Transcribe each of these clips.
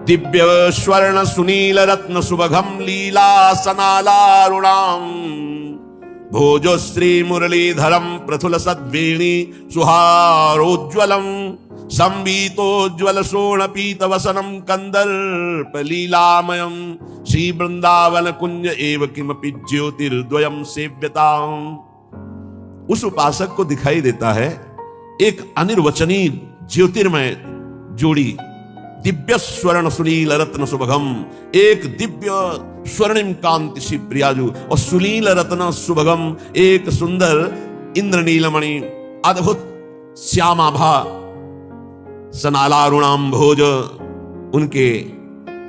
दिव्य स्वर्ण सुनील रत्न सुभगम लीलासनालारुणाम भोजोश्री मुरलीधरम प्रथुल सद्वेणी सुहारोज्वलम संवीतोज्वल शोण पीत वसनम कंदर्प लीलामयम श्री वृंदावन कुंज एव किमपि ज्योतिर्द्वयम सेव्यताम। उस उपासक को दिखाई देता है एक अनिर्वचनीय ज्योतिर्मय जोड़ी, दिव्य स्वर्ण सुनील रत्न सुभगम, एक दिव्य स्वर्णिम कांति श्री प्रियाजू और सुनील रत्न सुभगम, एक सुंदर इंद्रनीलमणि अद्भुत श्यामाभा सनालारुणाम भोज, उनके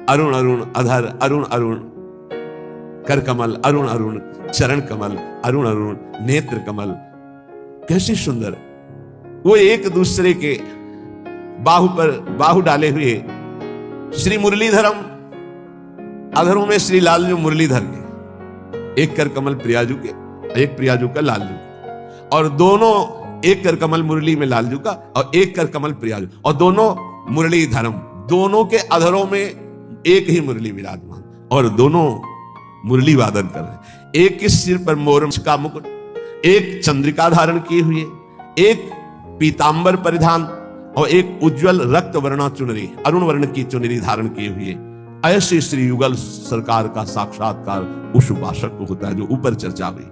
अरुण अरुण अधर, अरुण अरुण कर कमल, अरुण अरुण चरण कमल, अरुण अरुण नेत्र कमल, कैसे सुंदर। वो एक दूसरे के बाहु पर बाहु डाले हुए श्री मुरलीधरम, अधरों में श्री लालजू मुरलीधर के, एक कर कमल प्रियाजू के, एक प्रियाजू का लालजू का, और दोनों एक कर कमल मुरली में लालजू का और एक कर कमल प्रियाजू, और दोनों मुरलीधरम, दोनों के अधरों में एक ही मुरली विराजमान और दोनों मुरली वादन कर रहे। एक के सिर पर मोर का मुकुट, एक चंद्रिका धारण किए हुए, एक पीतांबर परिधान और एक उज्जवल रक्त वर्णा चुनरी, अरुण वर्ण की चुनरी धारण किए हुए। ऐसे श्री युगल सरकार का साक्षात्कार उस उपासक को होता है जो ऊपर चर्चा हुई।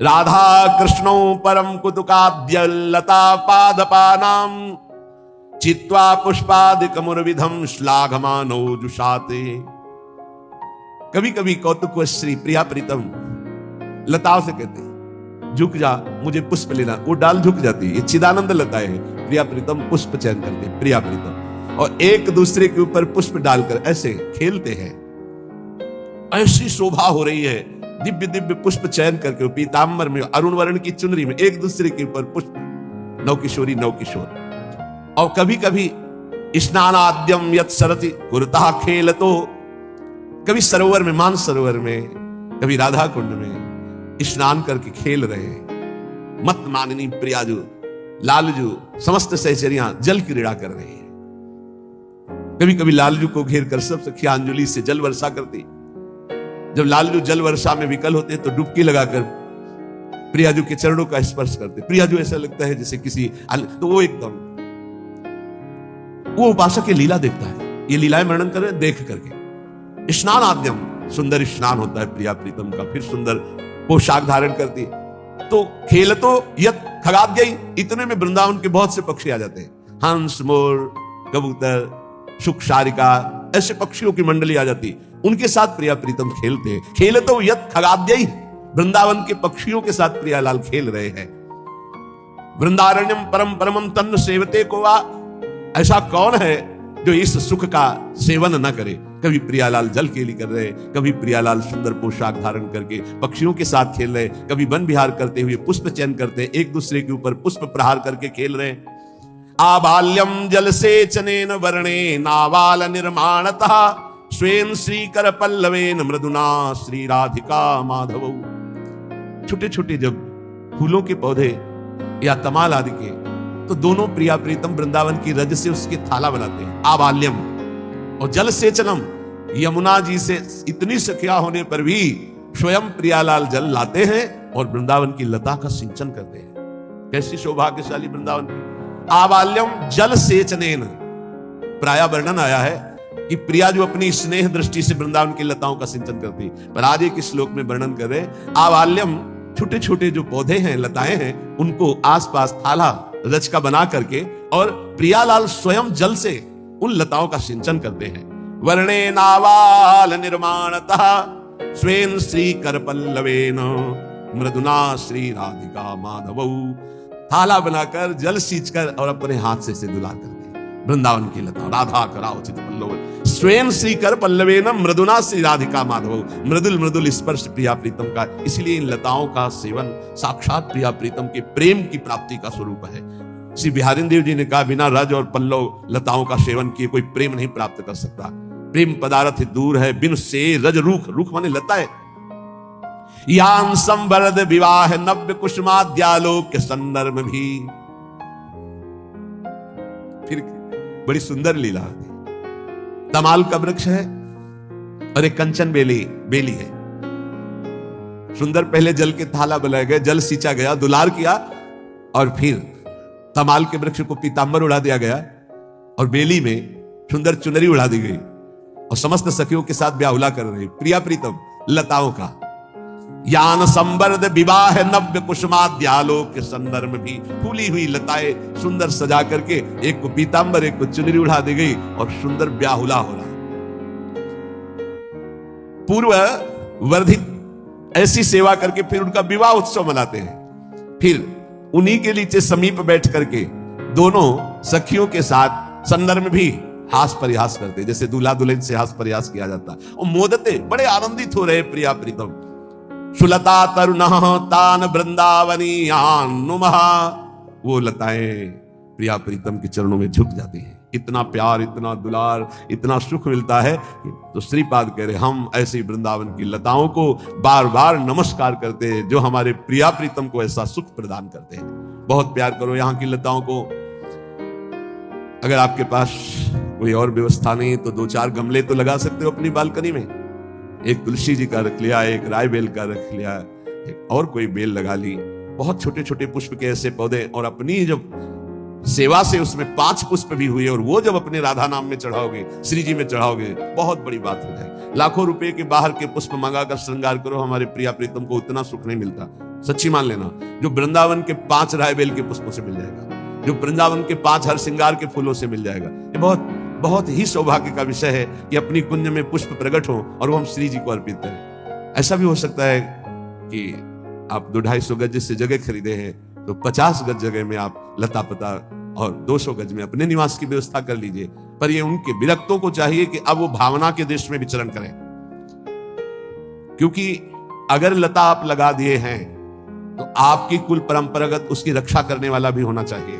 राधा कृष्णो परम कुतुकाद्य लता पादपानाम चित्वा पुष्पादिकमुर्विधम श्लाघमानो जुषाते। कभी कभी कौतुक श्री प्रिया प्रीतम लताओं से कहते हैं झुक जा मुझे पुष्प लेना, वो डाल झुक जाती है। ये चिदानंद लताएं हैं, प्रिया प्रीतम पुष्प चयन करते हैं, प्रिया प्रीतम, और एक दूसरे के ऊपर पुष्प डालकर ऐसे खेलते हैं। ऐसी शोभा हो रही है, दिव्य दिव्य पुष्प चयन करके पीतांबर में अरुण वर्ण की चुनरी में एक दूसरे के ऊपर पुष्प, नवकिशोरी नवकिशोर। और कभी कभी स्नानाद्यम यत् सरति कुरुतः खेलतो, कभी सरोवर में, मान सरोवर में, कभी राधा कुंड में स्नान करके खेल रहे हैं। मत माननी प्रियाजू लालजू समस्त सहचरियां जल क्रीड़ा कर रहे हैं। कभी कभी लालजू को घेर कर सब सखियां अंजलि से जल वर्षा करती। जब लालजू जल वर्षा में विकल होते तो डुबकी लगाकर प्रियाजू के चरणों का स्पर्श करते। प्रियाजू ऐसा लगता है जैसे किसी, तो वो एकदम, वो उपासक की लीला देखता है, ये लीलाएं वर्णन कर रहे देख करके। स्नान आद्यम, सुंदर स्नान होता है प्रिया प्रीतम का, फिर सुंदर पोशाक धारण करती। तो खेल तो यत खगात गई, इतने में वृंदावन के बहुत से पक्षी आ जाते हैं, हंस मोर कबूतर शुक शारिका, ऐसे पक्षियों की मंडली आ जाती, उनके साथ प्रिया प्रीतम खेलते हैं। खेल तो यत खगात गई, वृंदावन के पक्षियों के साथ प्रियालाल खेल रहे हैं। वृंदारण्यम परम परमम तन्न सेवते को वा, ऐसा कौन है जो इस सुख का सेवन न करे। कभी प्रियालाल जल केली कर रहे, कभी प्रियालाल सुंदर पोशाक धारण करके पक्षियों के साथ खेल रहे, कभी वन विहार करते हुए पुष्प चयन करते, एक दूसरे के ऊपर पुष्प प्रहार करके खेल रहे। आबाल्यम जल सेचनेन वर्णे नावाल निर्माणतः स्वेन श्रीकर पल्लवेन मृदुना श्री राधिका माधव। छोटे छोटे जब फूलों के पौधे या तमाल आदि के, तो दोनों प्रिया प्रीतम वृंदावन की रज से उसके थाला बनाते हैं। आबाल्यम और जल सेचनम, यमुना जी से इतनी सखिया होने पर भी स्वयं प्रियालाल जल लाते हैं और वृंदावन की लता का सिंचन करते हैं। कैसी सौभाग्यशाली वृंदावन की। आबाल्यम जल सेचनेन, प्राय वर्णन आया है कि प्रिया जो अपनी स्नेह दृष्टि से वृंदावन की लताओं का सिंचन करती, पर आज एक श्लोक में वर्णन कर रहे आबाल्यम, छोटे छोटे जो पौधे हैं, लताएं हैं, उनको आसपास थाला रच का बना करके, और प्रियालाल स्वयं जल से उन लताओं का सिंचन करते हैं। वर्णे नावाल निर्माणतः स्वेन श्री कर पल्लवेन मृदुना श्री राधिका माधव। थाला बनाकर जल सींचकर और अपने हाथ से दुलार करते हैं वृंदावन की लता। राधा कराओ चित पल्लव स्वयं श्री कर पल्लवेन मृदुना श्री राधिका माधव। मृदुल मृदुल स्पर्श प्रिया प्रीतम का, इसलिए इन लताओं का सेवन साक्षात प्रिया प्रीतम के प्रेम की प्राप्ति का स्वरूप है। श्री बिहारी देव जी ने कहा, बिना रज और पल्लव लताओं का सेवन किए कोई प्रेम नहीं प्राप्त कर सकता। प्रेम पदार्थ दूर है बिन से रज रूख, रूख माने लता है। यान संवरद विवाह नव्य कुसुमाद्यालोक संदर्भ भी। फिर बड़ी सुंदर लीला होती, तमाल का वृक्ष है और एक कंचन बेली है। सुंदर पहले जल के थाला बनाए गए, जल सींचा गया, दुलार किया, और फिर तमाल के वृक्ष को पीतांबर उड़ा दिया गया और बेली में सुंदर चुनरी उड़ा दी गई और समस्त सखियों के साथ ब्याहुला कर रही प्रिया प्रीतम लताओं का। यान संवर्ध विवाह नव्य कुसुमाद्यालो के संदर्भ में भी फूली हुई लताएं सुंदर सजा करके एक को पीतांबर एक को चुनरी उड़ा दी गई और सुंदर ब्याहुला हो रहा। पूर्व वर्धित ऐसी सेवा करके फिर उनका विवाह उत्सव मनाते हैं। फिर उन्हीं के नीचे समीप बैठ करके दोनों सखियों के साथ संदर्भ में भी हास परिहास करते, जैसे दूल्हा दुल्हन से हास परिहास किया जाता और मोदते बड़े आनंदित हो रहे प्रिया प्रीतम। सुलता तरुणः तान वृंदावनीयान नुमः, वो लताएं प्रिया प्रीतम के चरणों में झुक जाती हैं। इतना प्यार, इतना दुलार, इतना सुख मिलता है। तो श्रीपाद कह रहे हम ऐसे वृंदावन की लताओं को बार बार नमस्कार करते हैं जो हमारे प्रिया प्रीतम को ऐसा सुख प्रदान करते हैं। बहुत प्यार करो यहाँ की लताओं को। अगर आपके पास कोई और व्यवस्था नहीं तो 2-4 गमले तो लगा सकते हो अपनी बालकनी में। एक तुलसी जी का रख लिया, एक राय बेल का रख लिया, एक और कोई बेल लगा ली। बहुत छोटे छोटे पुष्प के ऐसे पौधे, और अपनी जब सेवा से उसमें 5 पुष्प भी हुए और वो जब अपने राधा नाम में चढ़ाओगे, श्री जी में चढ़ाओगे, बहुत बड़ी बात हो जाएगी। लाखों रुपए के बाहर के पुष्प मंगाकर श्रृंगार करो, हमारे प्रिया प्रीतम को उतना सुख नहीं मिलता। सच्ची मान लेना, जो वृंदावन के 5 रायबेल के पुष्पों से मिल जाएगा, जो वृंदावन के 5 हर श्रृंगार के फूलों से मिल जाएगा। ये बहुत बहुत ही सौभाग्य का विषय है कि अपनी कुंज में पुष्प प्रकट हो और वो हम श्री जी को अर्पित करें। ऐसा भी हो सकता है कि आप 200-250 गज से जगह खरीदे हैं तो 50 गज जगह में आप लता पता और 200 गज में अपने निवास की व्यवस्था कर लीजिए। पर ये उनके विरक्तों को चाहिए कि अब वो भावना के देश में विचरण करें, क्योंकि अगर लता आप लगा दिए हैं तो आपकी कुल परंपरागत उसकी रक्षा करने वाला भी होना चाहिए।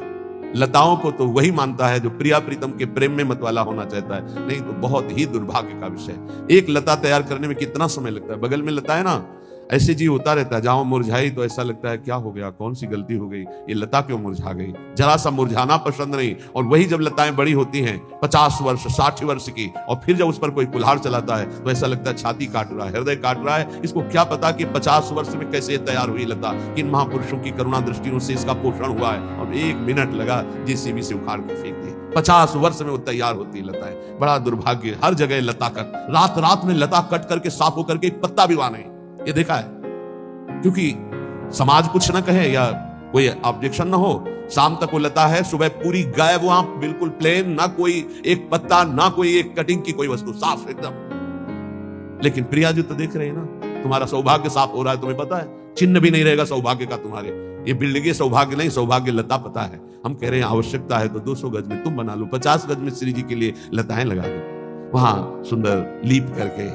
लताओं को तो वही मानता है जो प्रिया प्रीतम के प्रेम में मतवाला होना चाहता है, नहीं तो बहुत ही दुर्भाग्य का विषय। एक लता तैयार करने में कितना समय लगता है। बगल में लता है ना, ऐसे जी होता रहता है, जहां मुरझाई तो ऐसा लगता है क्या हो गया, कौन सी गलती हो गई, ये लता क्यों मुरझा गई। जरा सा मुरझाना पसंद नहीं। और वही जब लताएं बड़ी होती हैं 50 वर्ष 60 वर्ष की, और फिर जब उस पर कोई कुल्हाड़ चलाता है तो ऐसा लगता है छाती काट रहा है, हृदय काट रहा है। इसको क्या पता कि 50 वर्ष में कैसे तैयार हुई लता, किन महापुरुषों की करुणा दृष्टियों से इसका पोषण हुआ है। अब 1 मिनट लगा जेसीबी से उखाड़ के फेंक दी। 50 वर्ष में वो तैयार होती है लताएं। बड़ा दुर्भाग्य, हर जगह लता कट, रात रात में लता कट करके साफ होकर के एक पत्ता भी नहीं, ये देखा है। क्योंकि समाज कुछ ना कहे या कोई ऑब्जेक्शन ना हो, शाम तक वो लता है, सुबह पूरी गायब, वहां बिल्कुल प्लेन, ना कोई एक पत्ता, ना कोई एक कटिंग की कोई वस्तु, साफ एकदम। लेकिन प्रिया जी तो देख रहे हैं ना, तुम्हारा सौभाग्य साफ हो रहा है, तुम्हें पता है, चिन्ह भी नहीं रहेगा सौभाग्य का तुम्हारे। ये बिल्डिंग सौभाग्य नहीं, सौभाग्य लता पता है। हम कह रहे हैं आवश्यकता है तो 200 गज में तुम बना लो, 50 गज में श्री जी के लिए लताएं लगा दो, वहां सुंदर लीप करके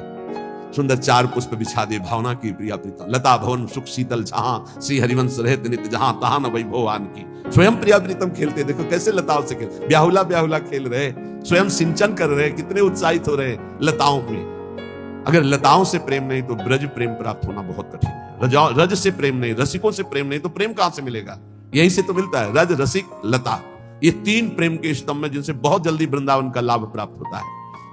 सुंदर 4 पुष्प बिछा दे। भावना की प्रिया प्रीतम लता भवन सुख शीतल जहां, श्री हरिवंश रहत नित्य जहां, तहां न वैभवान की। स्वयं प्रिया प्रीतम खेलते, देखो कैसे लताओं से खेल, ब्याहुला ब्याहुला खेल रहे, स्वयं सिंचन कर रहे, कितने उत्साहित हो रहे लताओं में। अगर लताओं से प्रेम नहीं तो ब्रज प्रेम प्राप्त होना बहुत कठिन है। रज से प्रेम नहीं, रसिकों से प्रेम नहीं तो प्रेम कहां से मिलेगा। यहीं से तो मिलता है, रज रसिक लता, ये 3 प्रेम के स्तंभ में जिनसे बहुत जल्दी वृंदावन का लाभ प्राप्त होता है।